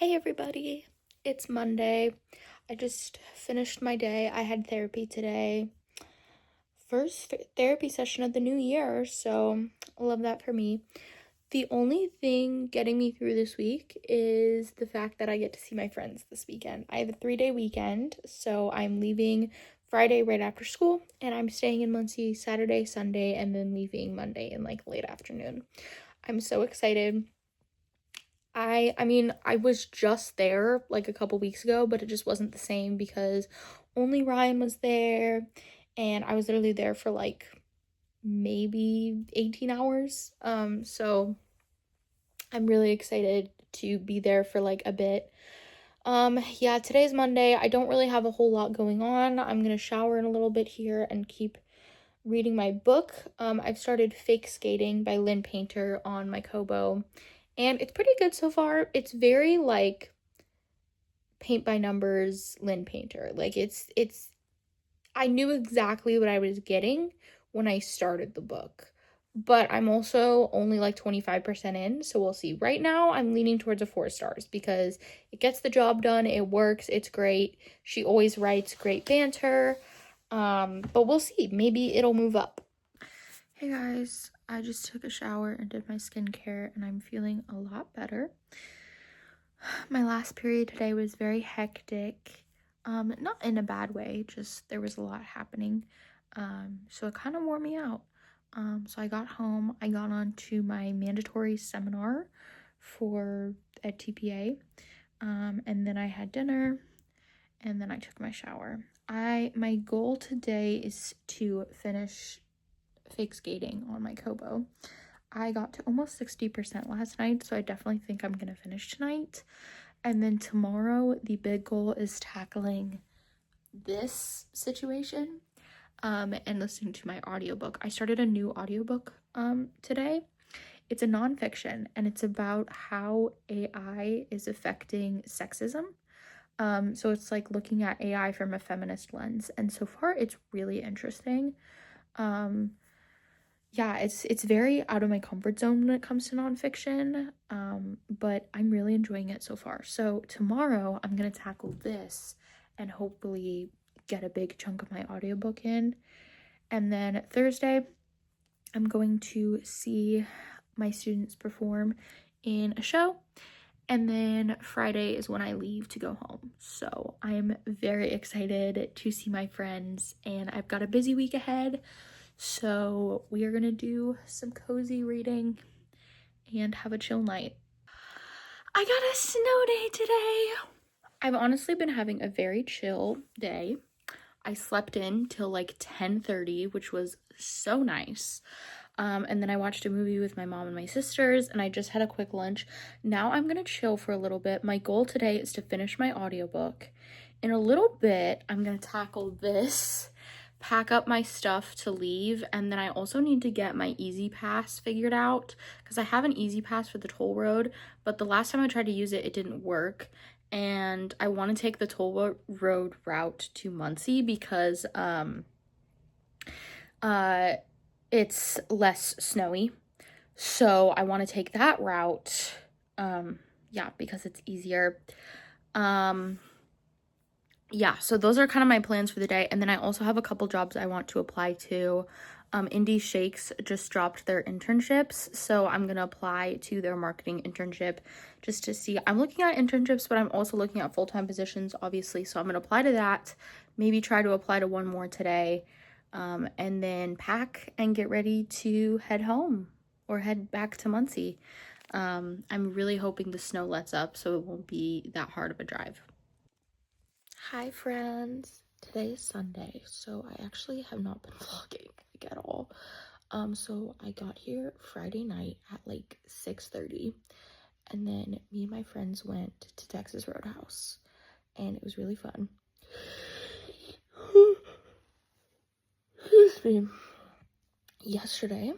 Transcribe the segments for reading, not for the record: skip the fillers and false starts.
Hey everybody, it's Monday. I just finished my day. I had therapy today. First therapy session of the new year, so I love that for me. The only thing getting me through this week is the fact that I get to see my friends this weekend. I have a 3-day weekend, so I'm leaving Friday right after school, and I'm staying in Muncie Saturday, Sunday, and then leaving Monday in late afternoon. I'm so excited. I mean, I was just there like a couple weeks ago, but it just wasn't the same because only Ryan was there and I was literally there for maybe 18 hours. So I'm really excited to be there for a bit. Yeah, today's Monday. I don't really have a whole lot going on. I'm gonna shower in a little bit here and keep reading my book. I've started Fake Skating by Lynn Painter on my Kobo, and it's pretty good so far. It's very paint by numbers Lynn Painter. It's I knew exactly what I was getting when I started the book. But I'm also only 25% in, so we'll see. Right now, I'm leaning towards a 4 stars because it gets the job done, it works, it's great. She always writes great banter. But we'll see. Maybe it'll move up. Hey guys, I just took a shower and did my skincare and I'm feeling a lot better. My last period today was very hectic. Not in a bad way, just there was a lot happening. So it kind of wore me out. So I got home, I got on to my mandatory seminar at TPA. And then I had dinner and then I took my shower. My goal today is to finish Fake Skating on my Kobo. I got to almost 60% last night, so I definitely think I'm gonna finish tonight. And then tomorrow, the big goal is tackling this situation and listening to my audiobook. I started a new audiobook today. It's a nonfiction, and it's about how AI is affecting sexism. So it's looking at AI from a feminist lens, and so far it's really interesting. Yeah, it's very out of my comfort zone when it comes to nonfiction, but I'm really enjoying it so far. So tomorrow I'm gonna tackle this and hopefully get a big chunk of my audiobook in. And then Thursday, I'm going to see my students perform in a show. And then Friday is when I leave to go home. So I'm very excited to see my friends, and I've got a busy week ahead. So we are gonna do some cozy reading and have a chill night. I got a snow day today. I've honestly been having a very chill day. I slept in till 10:30, which was so nice. And then I watched a movie with my mom and my sisters, and I just had a quick lunch. Now I'm gonna chill for a little bit. My goal today is to finish my audiobook. In a little bit, I'm gonna tackle this, pack up my stuff to leave, and then I also need to get my Easy Pass figured out because I have an Easy Pass for the toll road, but the last time I tried to use it, it didn't work. And I want to take the toll road route to Muncie because it's less snowy, so I want to take that route. Yeah, because it's easier. Yeah, so those are kind of my plans for the day. And then I also have a couple jobs I want to apply to. Indie Shakes just dropped their internships, so I'm gonna apply to their marketing internship just to see. I'm looking at internships, but I'm also looking at full-time positions, obviously, so I'm gonna apply to that, maybe try to apply to one more today, and then pack and get ready to head home or head back to Muncie. I'm really hoping the snow lets up so it won't be that hard of a drive. Hi friends, today is Sunday, so I actually have not been vlogging at all. So I got here Friday night at 6:30, and then me and my friends went to Texas Roadhouse, and it was really fun. Excuse me. Yesterday,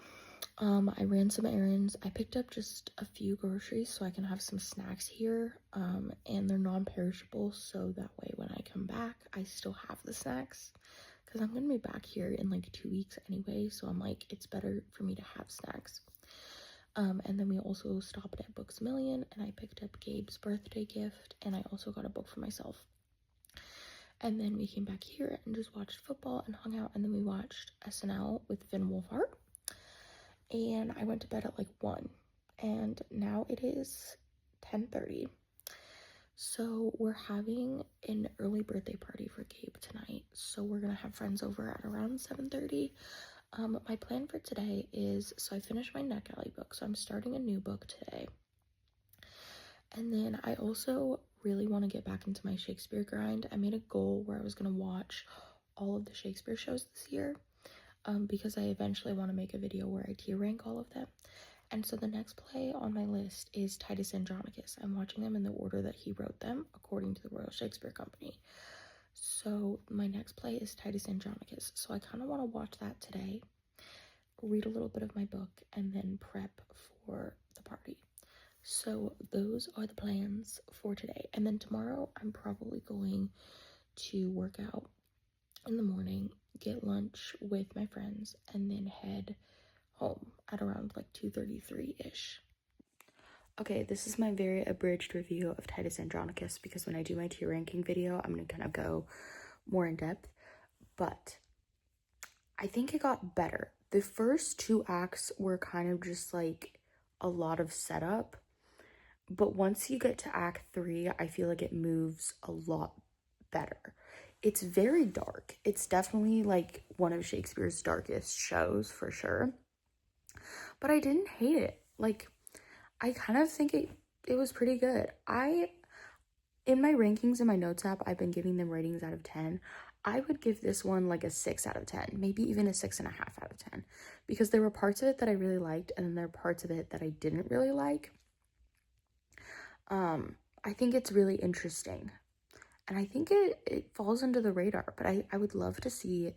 I ran some errands. I picked up just a few groceries so I can have some snacks here, and they're non-perishable, so that way when I come back, I still have the snacks, because I'm gonna be back here in 2 weeks anyway, so I'm it's better for me to have snacks. And then we also stopped at Books A Million, and I picked up Gabe's birthday gift, and I also got a book for myself. And then we came back here and just watched football and hung out, and then we watched SNL with Finn Wolfhard. And I went to bed at like 1, and now it is 10:30. So we're having an early birthday party for Gabe tonight. So we're gonna have friends over at around 7:30. My plan for today is, so I finished my NetGalley book, so I'm starting a new book today. And then I also really want to get back into my Shakespeare grind. I made a goal where I was going to watch all of the Shakespeare shows this year, because I eventually want to make a video where I tier rank all of them. And so the next play on my list is Titus Andronicus. I'm watching them in the order that he wrote them, according to the Royal Shakespeare Company. So my next play is Titus Andronicus. So I kind of want to watch that today, read a little bit of my book, and then prep for the party. So those are the plans for today. And then tomorrow I'm probably going to work out in the morning, get lunch with my friends, and then head home at around like 2:33-ish. Okay, this is my very abridged review of Titus Andronicus, because when I do my tier ranking video, I'm going to kind of go more in depth. But I think it got better. The first 2 acts were kind of just like a lot of setup. But once you get to Act 3, I feel like it moves a lot better. It's very dark. It's definitely like one of Shakespeare's darkest shows for sure. But I didn't hate it. Like, I kind of think it was pretty good. In my rankings in my notes app, I've been giving them ratings out of 10. I would give this one like a 6 out of 10, maybe even a 6.5 out of 10, because there were parts of it that I really liked, and then there are parts of it that I didn't really like. I think it's really interesting, and I think it falls under the radar, but I would love to see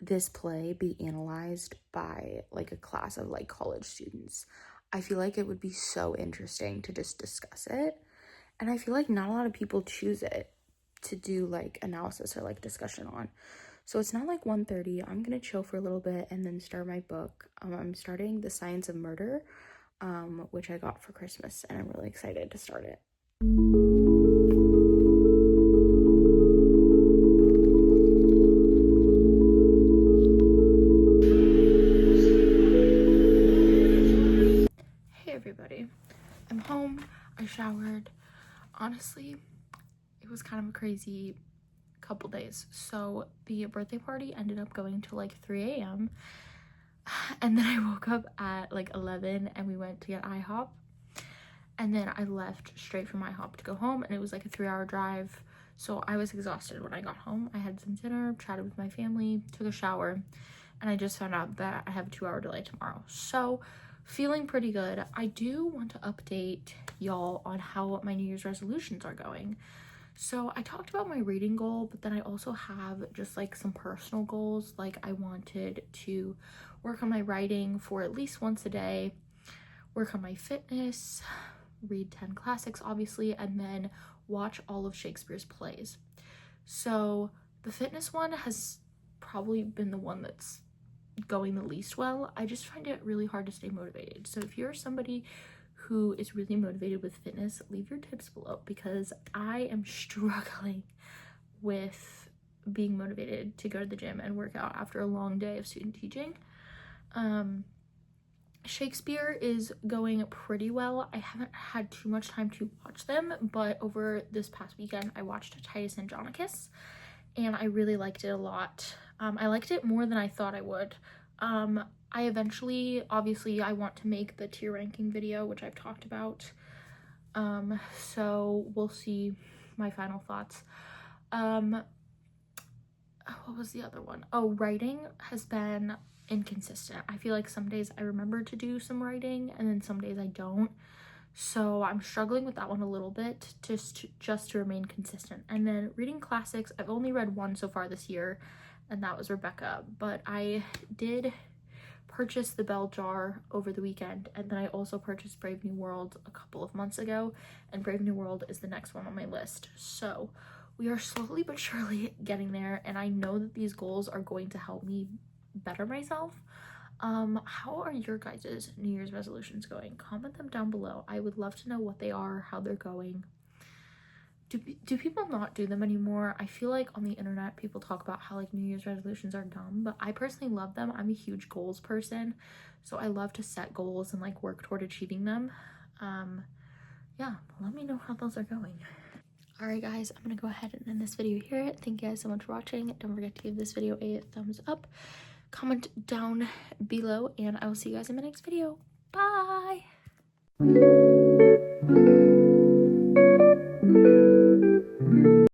this play be analyzed by like a class of like college students. I feel like it would be so interesting to just discuss it, and I feel like not a lot of people choose it to do like analysis or like discussion on. So it's not like 1:30. I'm gonna chill for a little bit and then start my book. I'm starting The Science of Murder, which I got for Christmas, and I'm really excited to start it. Hey everybody, I'm home. I showered. Honestly, it was kind of a crazy couple days. So the birthday party ended up going to like 3 a.m. and then I woke up at like 11 and we went to get IHOP, and then I left straight from IHOP to go home, and it was like a 3-hour drive. So I was exhausted when I got home. I had some dinner, chatted with my family, took a shower, and I just found out that I have a 2-hour delay tomorrow. So feeling pretty good. I do want to update y'all on how my New Year's resolutions are going. So I talked about my reading goal, but then I also have just like some personal goals. Like I wanted to work on my writing for at least once a day, work on my fitness, read 10 classics obviously, and then watch all of Shakespeare's plays. So the fitness one has probably been the one that's going the least well. I just find it really hard to stay motivated. So if you're somebody who is really motivated with fitness, leave your tips below, because I am struggling with being motivated to go to the gym and work out after a long day of student teaching. Shakespeare is going pretty well. I haven't had too much time to watch them, but over this past weekend I watched Titus Andronicus, and I really liked it a lot. I liked it more than I thought I would. I eventually, obviously, I want to make the tier ranking video, which I've talked about. So we'll see my final thoughts. What was the other one? Oh, writing has been inconsistent. I feel like some days I remember to do some writing, and then some days I don't. So I'm struggling with that one a little bit, just to remain consistent. And then reading classics, I've only read one so far this year, and that was Rebecca. But I did purchase The Bell Jar over the weekend, and then I also purchased Brave New World a couple of months ago, and Brave New World is the next one on my list. So we are slowly but surely getting there, and I know that these goals are going to help me better myself. How are your guys' New Year's resolutions going? Comment them down below. I would love to know what they are, how they're going. Do people not do them anymore? I feel like on the internet people talk about how like New Year's resolutions are dumb, but I personally love them. I'm a huge goals person, so I love to set goals and like work toward achieving them. Yeah, let me know how those are going. Alright guys, I'm gonna go ahead and end this video here. Thank you guys so much for watching. Don't forget to give this video a thumbs up, comment down below, and I will see you guys in my next video. Bye!